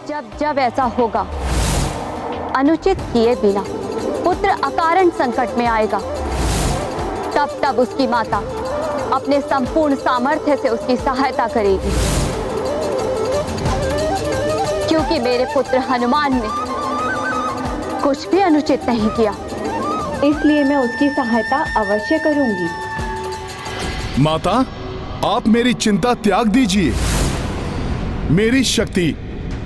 जब जब ऐसा होगा, अनुचित किए बिना पुत्र अकारण संकट में आएगा, तब तब उसकी माता अपने संपूर्ण सामर्थ्य से उसकी सहायता करेगी। क्योंकि मेरे पुत्र हनुमान ने कुछ भी अनुचित नहीं किया, इसलिए मैं उसकी सहायता अवश्य करूंगी। माता, आप मेरी चिंता त्याग दीजिए। मेरी शक्ति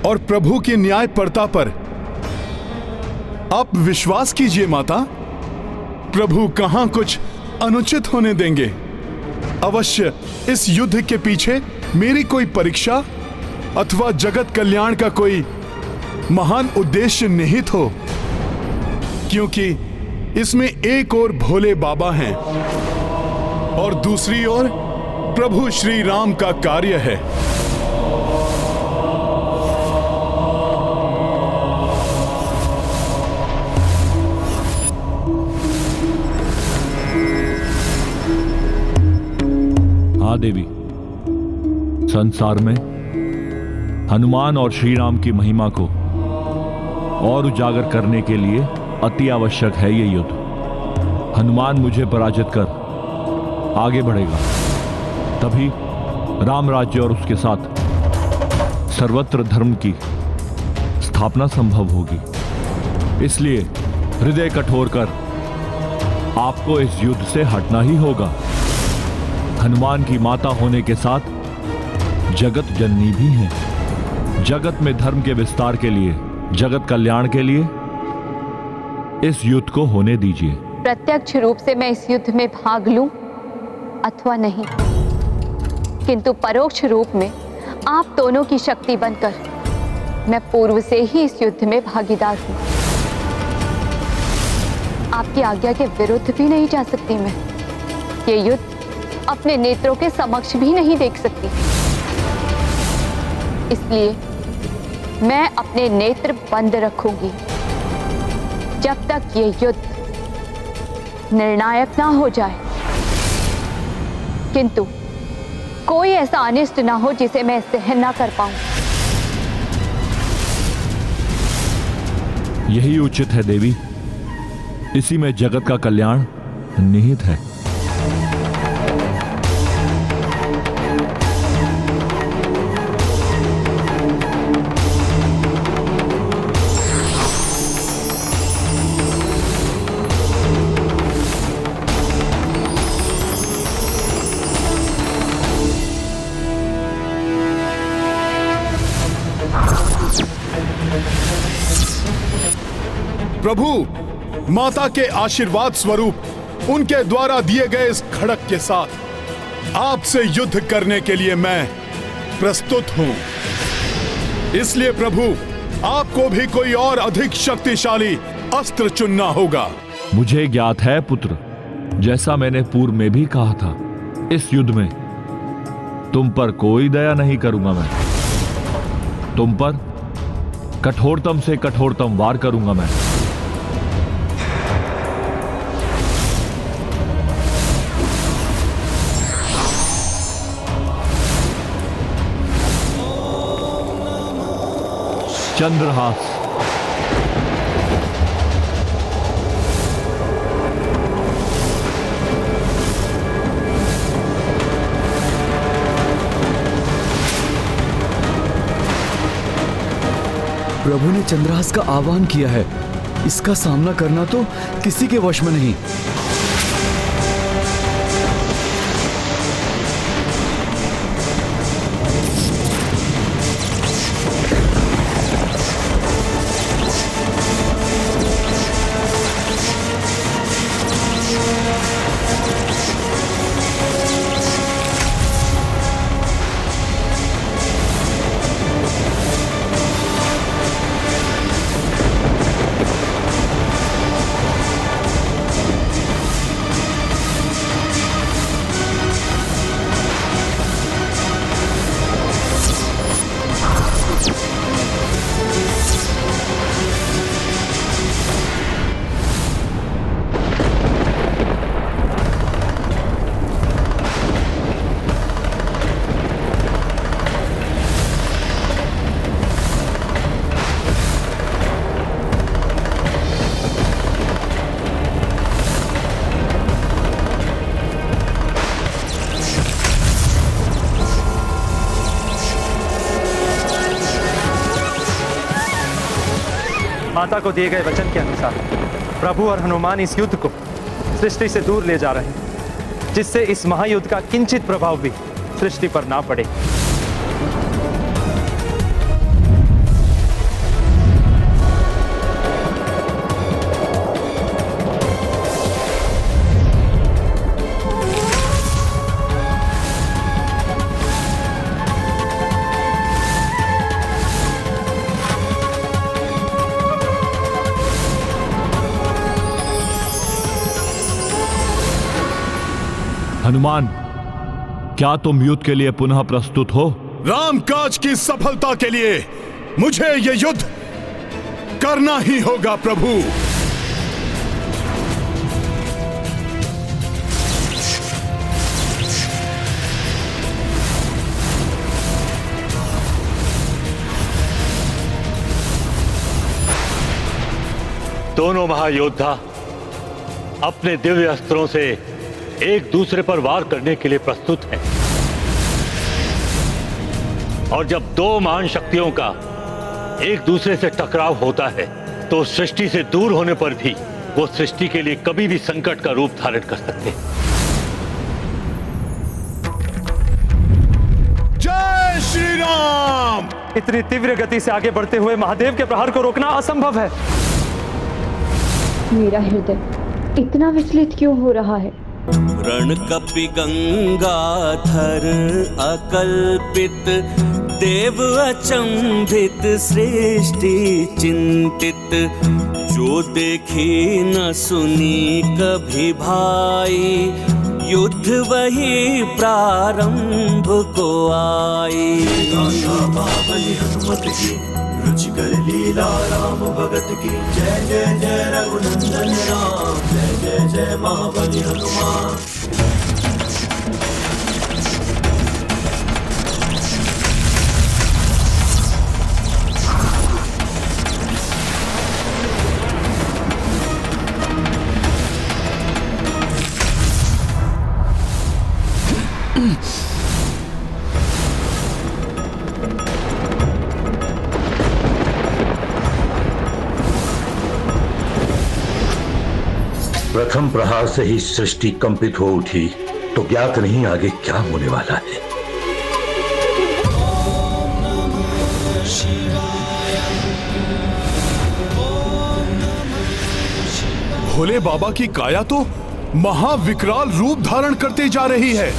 और प्रभु की न्यायपरता पर आप विश्वास कीजिए माता। प्रभु कहां कुछ अनुचित होने देंगे। अवश्य इस युद्ध के पीछे मेरी कोई परीक्षा अथवा जगत कल्याण का कोई महान उद्देश्य निहित हो, क्योंकि इसमें एक ओर भोले बाबा हैं और दूसरी ओर प्रभु श्री राम का कार्य है। हाँ देवी, संसार में हनुमान और श्री राम की महिमा को और उजागर करने के लिए अति आवश्यक है ये युद्ध। हनुमान मुझे पराजित कर आगे बढ़ेगा, तभी राम राज्य और उसके साथ सर्वत्र धर्म की स्थापना संभव होगी। इसलिए हृदय कठोर कर आपको इस युद्ध से हटना ही होगा। हनुमान की माता होने के साथ जगत जननी भी हैं। जगत में धर्म के विस्तार के लिए, जगत कल्याण के लिए इस युद्ध को होने दीजिए। प्रत्यक्ष रूप से मैं इस युद्ध में भाग लूं अथवा नहीं, किंतु परोक्ष रूप में आप दोनों की शक्ति बनकर मैं पूर्व से ही इस युद्ध में भागीदार हूं। आपकी आज्ञा के विरुद्ध भी नहीं जा सकती मैं। ये युद्ध अपने नेत्रों के समक्ष भी नहीं देख सकती, इसलिए मैं अपने नेत्र बंद रखूंगी जब तक ये युद्ध निर्णायक ना हो जाए। किंतु कोई ऐसा अनिष्ट ना हो जिसे मैं सहन ना कर पाऊं। यही उचित है देवी, इसी में जगत का कल्याण निहित है। प्रभु, माता के आशीर्वाद स्वरूप उनके द्वारा दिए गए इस खड़क के साथ आपसे युद्ध करने के लिए मैं प्रस्तुत हूं। इसलिए प्रभु, आपको भी कोई और अधिक शक्तिशाली अस्त्र चुनना होगा। मुझे ज्ञात है पुत्र, जैसा मैंने पूर्व में भी कहा था, इस युद्ध में तुम पर कोई दया नहीं करूंगा। मैं तुम पर कठोरतम से कठोरतम वार करूंगा। मैं चंद्रहास। प्रभु ने चंद्रहास का आह्वान किया है, इसका सामना करना तो किसी के वश में नहीं। माता को दिए गए वचन के अनुसार प्रभु और हनुमान इस युद्ध को सृष्टि से दूर ले जा रहे हैं, जिससे इस महायुद्ध का किंचित प्रभाव भी सृष्टि पर ना पड़े। हनुमान, क्या तुम युद्ध के लिए पुनः प्रस्तुत हो? रामकाज की सफलता के लिए मुझे ये युद्ध करना ही होगा प्रभु। दोनों महायोद्धा अपने दिव्य अस्त्रों से एक दूसरे पर वार करने के लिए प्रस्तुत हैं। और जब दो महान शक्तियों का एक दूसरे से टकराव होता है तो सृष्टि से दूर होने पर भी वो सृष्टि के लिए कभी भी संकट का रूप धारण कर सकते हैं। जय श्री राम। इतनी तीव्र गति से आगे बढ़ते हुए महादेव के प्रहार को रोकना असंभव है। मेरा हृदय इतना विचलित क्यों हो रहा है? रण कपि गंगाधर अकल्पित, देव अचंभित सृष्टि चिंतित, जो देखी न सुनी कभी भाई, युद्ध वही प्रारंभ को आई। हनुमत की रुचिकर लीला राम भगत की, जय जय जय रघुनंदन राम, जय जय जय महाबली हनुमान। प्रथम प्रहार से ही सृष्टि कंपित हो उठी तो ज्ञात नहीं आगे क्या होने वाला है। भोले बाबा की काया तो महाविकराल रूप धारण करते जा रही है।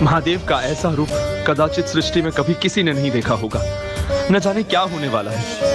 महादेव का ऐसा रूप कदाचित सृष्टि में कभी किसी ने नहीं देखा होगा। न जाने क्या होने वाला है।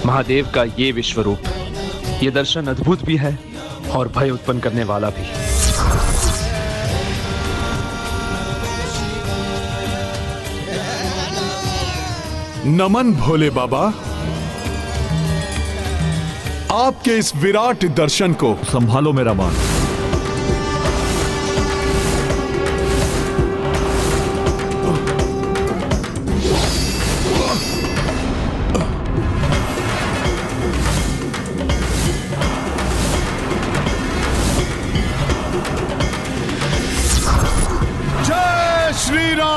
महादेव का ये विश्व रूप, ये दर्शन अद्भुत भी है और भय उत्पन्न करने वाला भी। नमन भोले बाबा, आपके इस विराट दर्शन को संभालो मेरा बाण। श्री राम।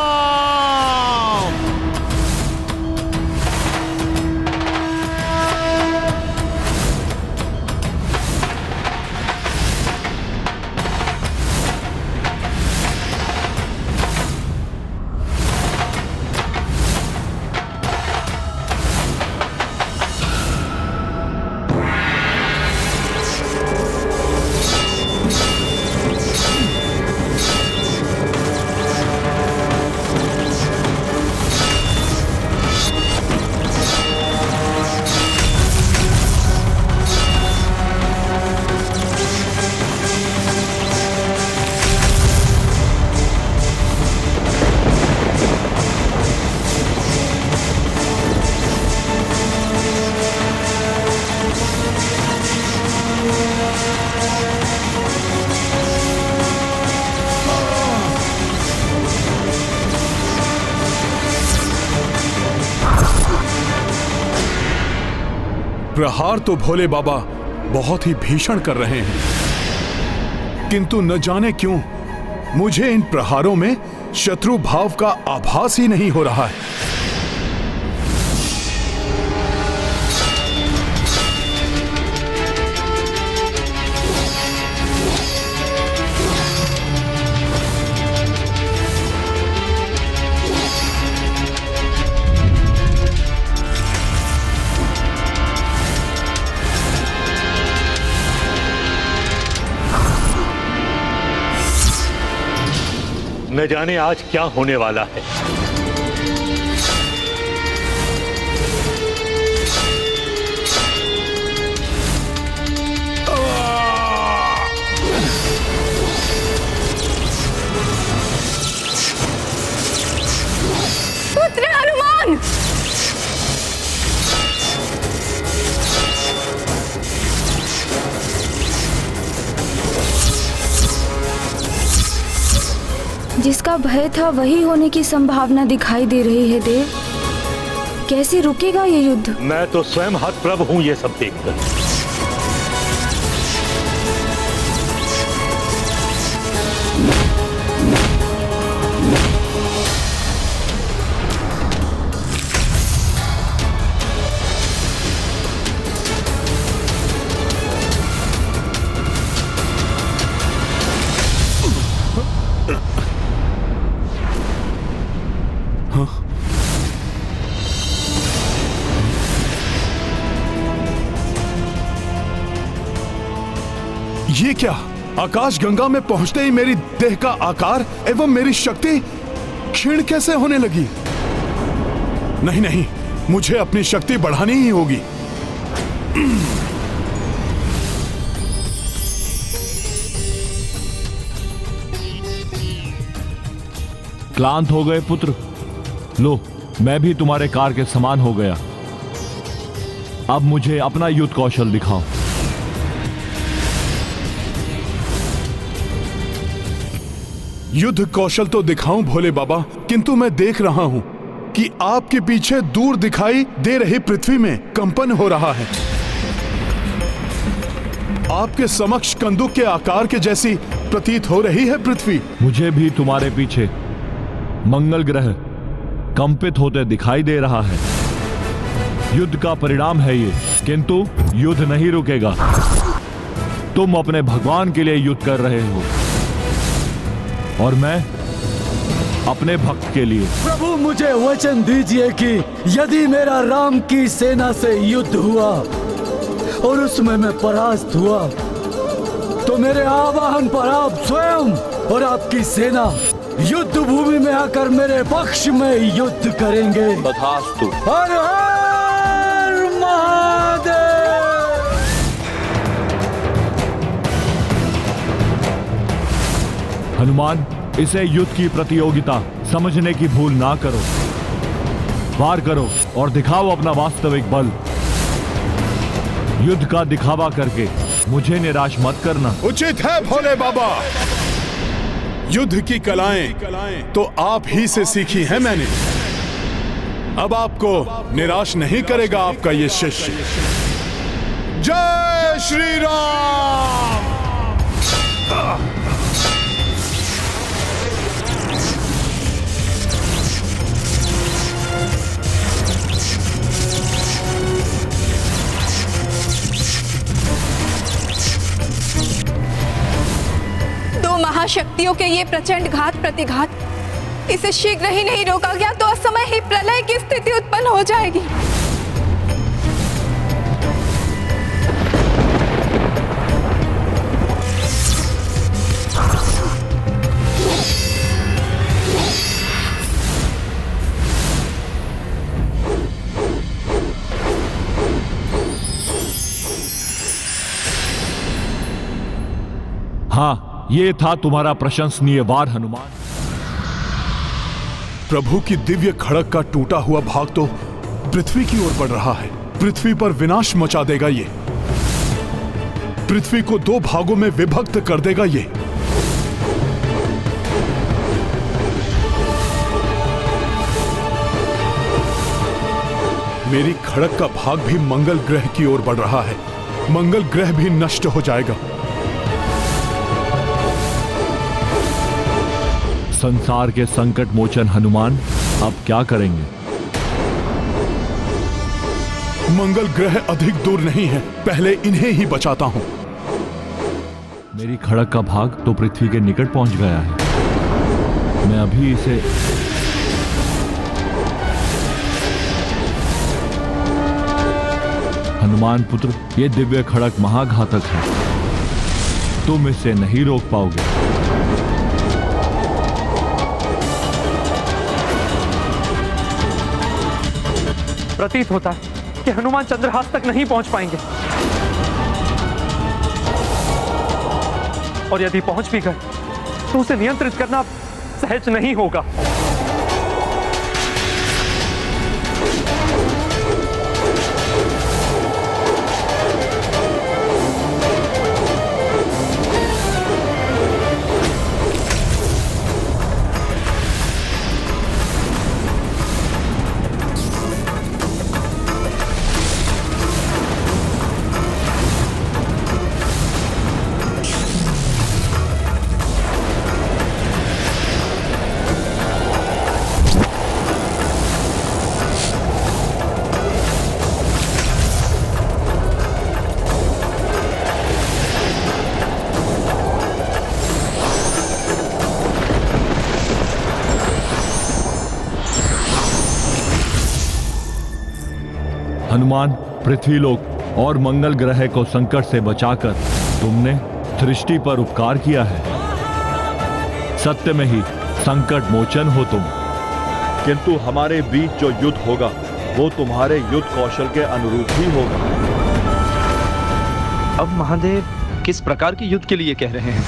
प्रहार तो भोले बाबा बहुत ही भीषण कर रहे हैं, किंतु न जाने क्यों मुझे इन प्रहारों में शत्रु भाव का आभास ही नहीं हो रहा है। न जाने आज क्या होने वाला है। पुत्र हनुमान! जिसका भय था वही होने की संभावना दिखाई दे रही है देव। कैसे रुकेगा ये युद्ध? मैं तो स्वयं हतप्रभ हूं ये सब देखकर। ये क्या? आकाश गंगा में पहुंचते ही मेरी देह का आकार एवं मेरी शक्ति क्षीण कैसे होने लगी? नहीं नहीं, मुझे अपनी शक्ति बढ़ानी ही होगी। क्लांत हो गए पुत्र? लो, मैं भी तुम्हारे कार के समान हो गया। अब मुझे अपना युद्ध कौशल दिखाओ। युद्ध कौशल तो दिखाऊं भोले बाबा, किंतु मैं देख रहा हूं कि आपके पीछे दूर दिखाई दे रही पृथ्वी में कंपन हो रहा है। आपके समक्ष कंदुक के आकार के जैसी प्रतीत हो रही है पृथ्वी। मुझे भी तुम्हारे पीछे मंगल ग्रह कंपित होते दिखाई दे रहा है। युद्ध का परिणाम है ये, किंतु युद्ध नहीं रुकेगा। तुम अपने भगवान के लिए युद्ध कर रहे हो और मैं अपने भक्त के लिए। प्रभु, मुझे वचन दीजिए कि यदि मेरा राम की सेना से युद्ध हुआ और उसमें मैं परास्त हुआ तो मेरे आवाहन पर आप स्वयं और आपकी सेना युद्ध भूमि में आकर मेरे पक्ष में युद्ध करेंगे। तथास्तु। हर हर महादेव। हनुमान, इसे युद्ध की प्रतियोगिता समझने की भूल ना करो। वार करो और दिखाओ अपना वास्तविक बल। युद्ध का दिखावा करके मुझे निराश मत करना। उचित है भोले बाबा। युद्ध की कलाएं तो आप ही से सीखी हैं मैंने। अब आपको निराश नहीं करेगा आपका ये शिष्य। जय श्री राम। महाशक्तियों के ये प्रचंड घात प्रतिघात, इसे शीघ्र ही नहीं रोका गया तो असमय ही प्रलय की स्थिति उत्पन्न हो जाएगी। हाँ, ये था तुम्हारा प्रशंसनीय वार हनुमान। प्रभु की दिव्य खड़ग का टूटा हुआ भाग तो पृथ्वी की ओर बढ़ रहा है। पृथ्वी पर विनाश मचा देगा ये। पृथ्वी को दो भागों में विभक्त कर देगा ये। मेरी खड़क का भाग भी मंगल ग्रह की ओर बढ़ रहा है। मंगल ग्रह भी नष्ट हो जाएगा। संसार के संकट मोचन हनुमान अब क्या करेंगे? मंगल ग्रह अधिक दूर नहीं है, पहले इन्हें ही बचाता हूं। मेरी खड़क का भाग तो पृथ्वी के निकट पहुंच गया है। मैं अभी इसे हनुमान पुत्र, ये दिव्य खड़क महाघातक है, तुम इसे नहीं रोक पाओगे। प्रतीत होता है कि हनुमान चंद्रहास तक नहीं पहुंच पाएंगे, और यदि पहुंच भी गए तो उसे नियंत्रित करना सहज नहीं होगा। हनुमान, पृथ्वीलोक और मंगल ग्रह को संकट से बचाकर तुमने सृष्टि पर उपकार किया है। सत्य में ही संकट मोचन हो तुम। किंतु हमारे बीच जो युद्ध होगा वो तुम्हारे युद्ध कौशल के अनुरूप ही होगा। अब महादेव किस प्रकार के युद्ध के लिए कह रहे हैं?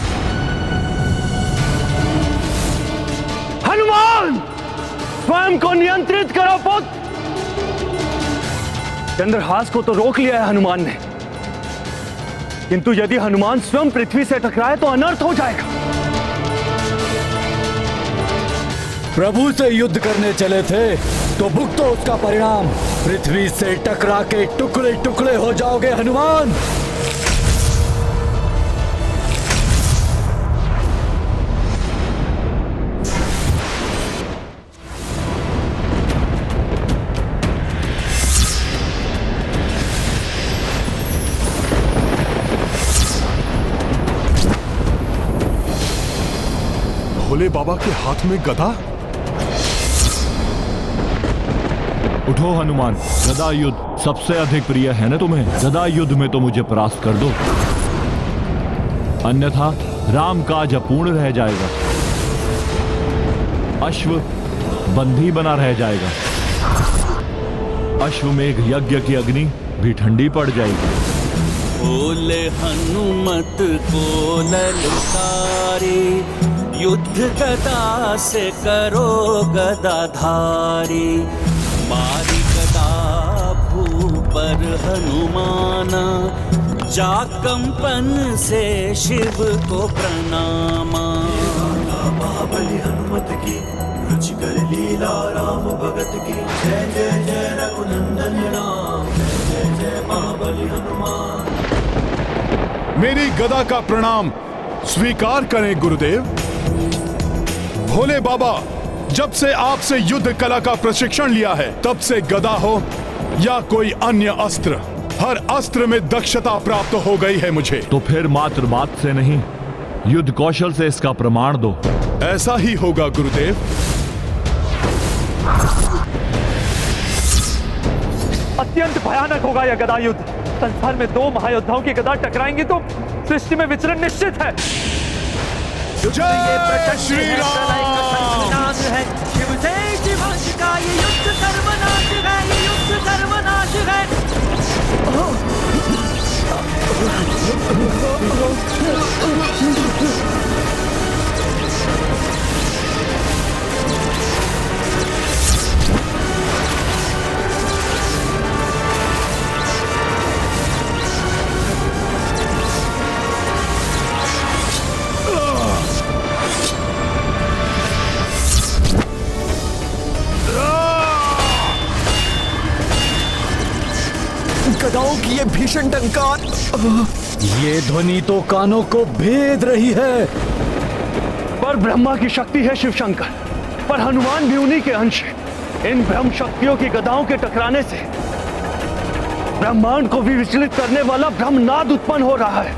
हनुमान, स्वयं को नियंत्रित करो पुत्र। चंद्रहास को तो रोक लिया है हनुमान ने, किंतु यदि हनुमान स्वयं पृथ्वी से टकराए तो अनर्थ हो जाएगा। प्रभु से युद्ध करने चले थे तो भुगतो उसका परिणाम। पृथ्वी से टकरा के टुकड़े टुकड़े हो जाओगे हनुमान। भोले बाबा के हाथ में गदा। उठो हनुमान, गदा युद्ध सबसे अधिक प्रिय है ना तुम्हें? गदा युद्ध में तो मुझे परास्त कर दो, अन्यथा राम काज अपूर्ण रह जाएगा, अश्व बंधी बना रह जाएगा, अश्वमेघ यज्ञ की अग्नि भी ठंडी पड़ जाएगी। बोले हनुमत को ललकारी, युद्ध गदा से करो गदाधारी। मारी गदा भूपर हनुमाना, जा कंपन से शिव को प्रणामा। महाबली हनुमत की रुचिकर लीला राम भगत की। जय जय जय रघुनंदन राम, जय जय जय महाबली हनुमान। मेरी गदा का प्रणाम स्वीकार करें गुरुदेव। भोले बाबा, जब से आपसे युद्ध कला का प्रशिक्षण लिया है तब से गदा हो या कोई अन्य अस्त्र, हर अस्त्र में दक्षता प्राप्त हो गई है मुझे। तो फिर मात्र बात से नहीं, युद्ध कौशल से इसका प्रमाण दो। ऐसा ही होगा गुरुदेव। अत्यंत भयानक होगा यह गदा युद्ध। संसार में दो महायोद्धाओं की गदा टकराएंगी तो सृष्टि में विचरण निश्चित है। जय श्री राम। शिव से शिवांश का ये युद्ध सर्वनाश है, ये युद्ध सर्वनाश है। ये भीषण टंकार। ये ध्वनि तो कानों को भेद रही है। पर ब्रह्मा की शक्ति है शिव शंकर, पर हनुमान भी उन्हीं के अंश है। इन ब्रह्म शक्तियों की गदाओं के टकराने से ब्रह्मांड को भी विचलित करने वाला ब्रह्मनाद उत्पन्न हो रहा है।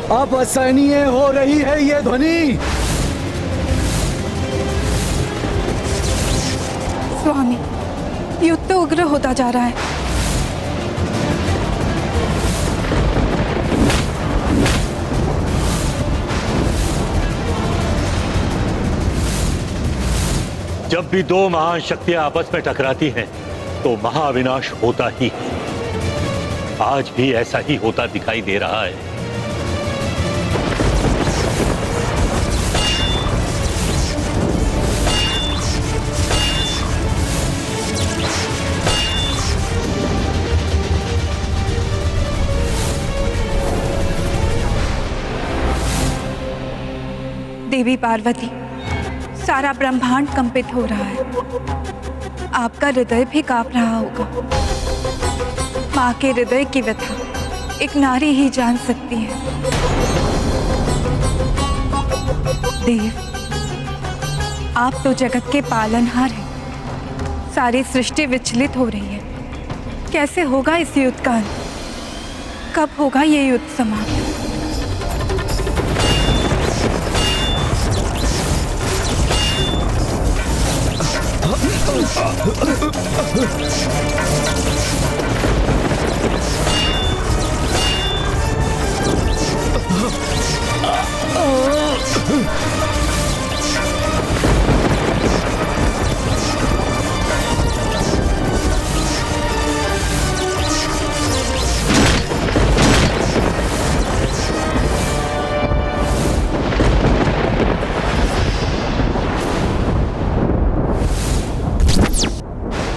अब असहनीय हो रही है ये ध्वनि। स्वामी, युद्ध तो उग्र होता जा रहा है। जब भी दो महान शक्तियां आपस में टकराती हैं तो महाविनाश होता ही है। आज भी ऐसा ही होता दिखाई दे रहा है। देवी पार्वती, सारा ब्रह्मांड कंपित हो रहा है। आपका हृदय भी कांप रहा होगा। माँ के हृदय की व्यथा एक नारी ही जान सकती है। देव, आप तो जगत के पालनहार हैं। सारी सृष्टि विचलित हो रही है। कैसे होगा इस युद्ध का अंत? कब होगा ये युद्ध समाप्त?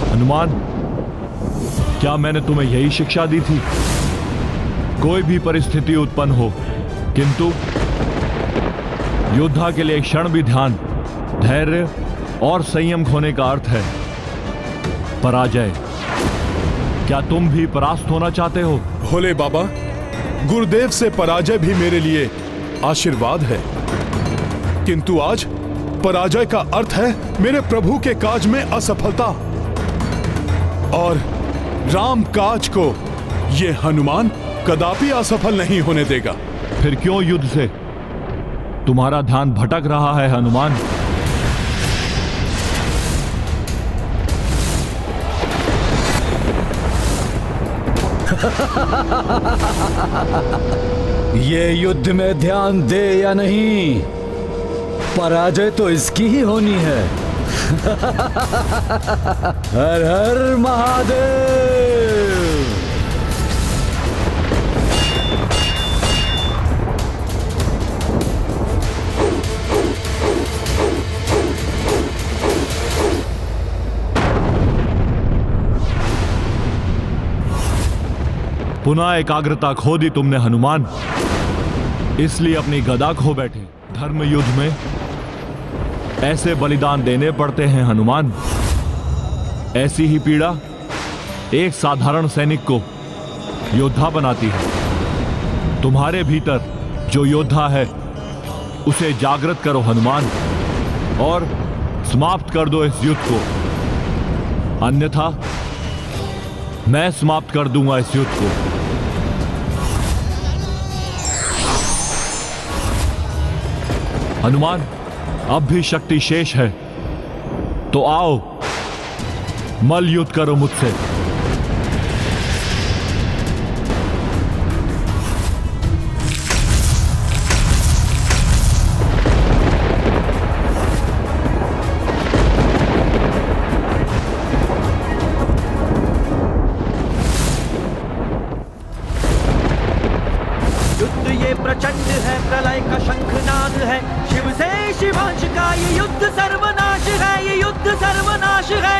हनुमान, क्या मैंने तुम्हें यही शिक्षा दी थी? कोई भी परिस्थिति उत्पन्न हो, किंतु योद्धा के लिए एक क्षण भी ध्यान, धैर्य और संयम खोने का अर्थ है पराजय। क्या तुम भी परास्त होना चाहते हो? भोले बाबा, गुरुदेव से पराजय भी मेरे लिए आशीर्वाद है, किंतु आज पराजय का अर्थ है मेरे प्रभु के काज में असफलता, और राम काज को ये हनुमान कदापि असफल नहीं होने देगा। फिर क्यों युद्ध से तुम्हारा ध्यान भटक रहा है हनुमान? ये युद्ध में ध्यान दे या नहीं, पराजय तो इसकी ही होनी है। हर हर महादेव। पुनः एकाग्रता खो दी तुमने हनुमान, इसलिए अपनी गदा खो बैठे। धर्म युद्ध में ऐसे बलिदान देने पड़ते हैं हनुमान। ऐसी ही पीड़ा एक साधारण सैनिक को योद्धा बनाती है। तुम्हारे भीतर जो योद्धा है उसे जागृत करो हनुमान, और समाप्त कर दो इस युद्ध को, अन्यथा मैं समाप्त कर दूंगा इस युद्ध को। हनुमान, अब भी शक्ति शेष है, तो आओ मल युद्ध करो मुझसे। प्रलय का शंखनाद है, शिव से शिवांश का ये युद्ध सर्वनाश है, ये युद्ध सर्वनाश है।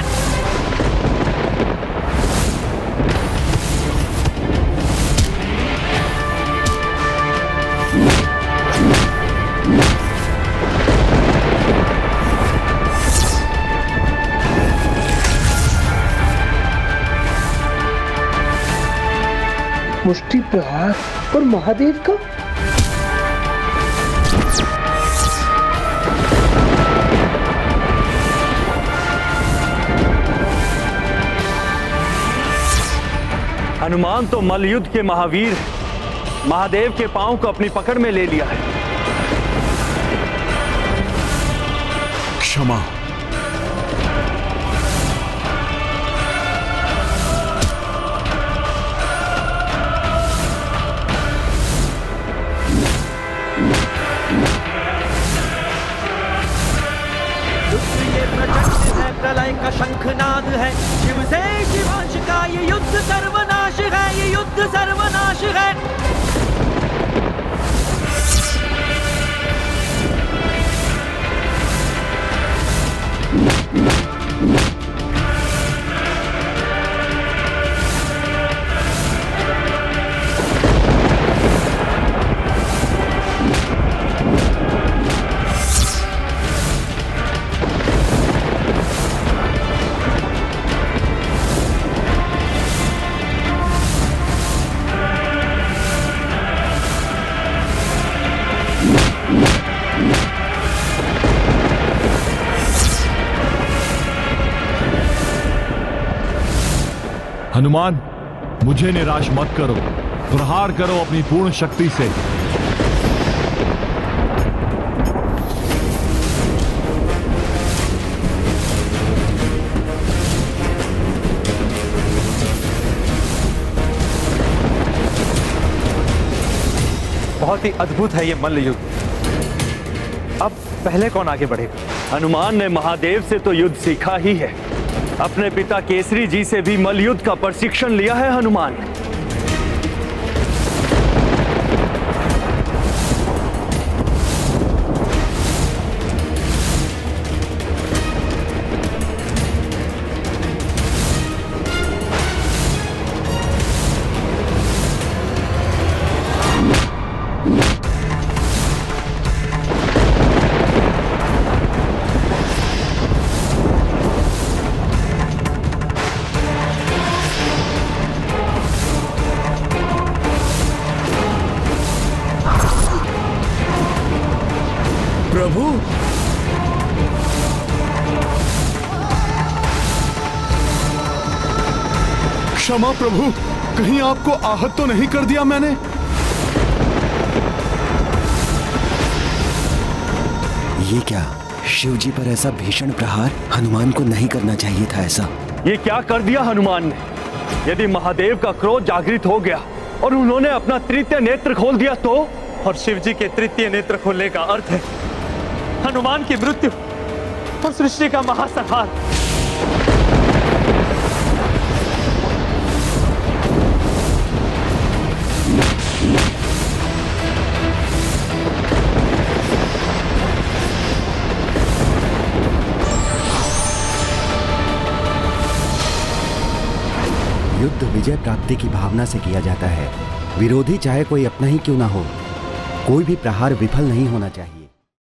मुष्टि प्रहार और महादेव का हनुमान तो मल्लयुद्ध के महावीर हैं, महादेव के पांव को अपनी पकड़ में ले लिया है। क्षमा। प्रलय का शंखनाद है, शिव से शिवांश का ये युद्ध सर्वनाश है, ये युद्ध सर्वनाश है। हनुमान, मुझे निराश मत करो, प्रहार करो अपनी पूर्ण शक्ति से। बहुत ही अद्भुत है ये मल्ल युद्ध। अब पहले कौन आगे बढ़ेगा? हनुमान ने महादेव से तो युद्ध सीखा ही है, अपने पिता केसरी जी से भी मल्लयुद्ध का प्रशिक्षण लिया है हनुमान ने। प्रभु, क्षमा प्रभु, कहीं आपको आहत तो नहीं कर दिया मैंने? ये क्या, शिव जी पर ऐसा भीषण प्रहार? हनुमान को नहीं करना चाहिए था ऐसा। ये क्या कर दिया हनुमान ने? यदि महादेव का क्रोध जागृत हो गया और उन्होंने अपना तृतीय नेत्र खोल दिया तो? और शिव जी के तृतीय नेत्र खोलने का अर्थ है हनुमान की मृत्यु और सृष्टि का महासंहार। युद्ध विजय प्राप्ति की भावना से किया जाता है। विरोधी चाहे कोई अपना ही क्यों ना हो, कोई भी प्रहार विफल नहीं होना चाहिए।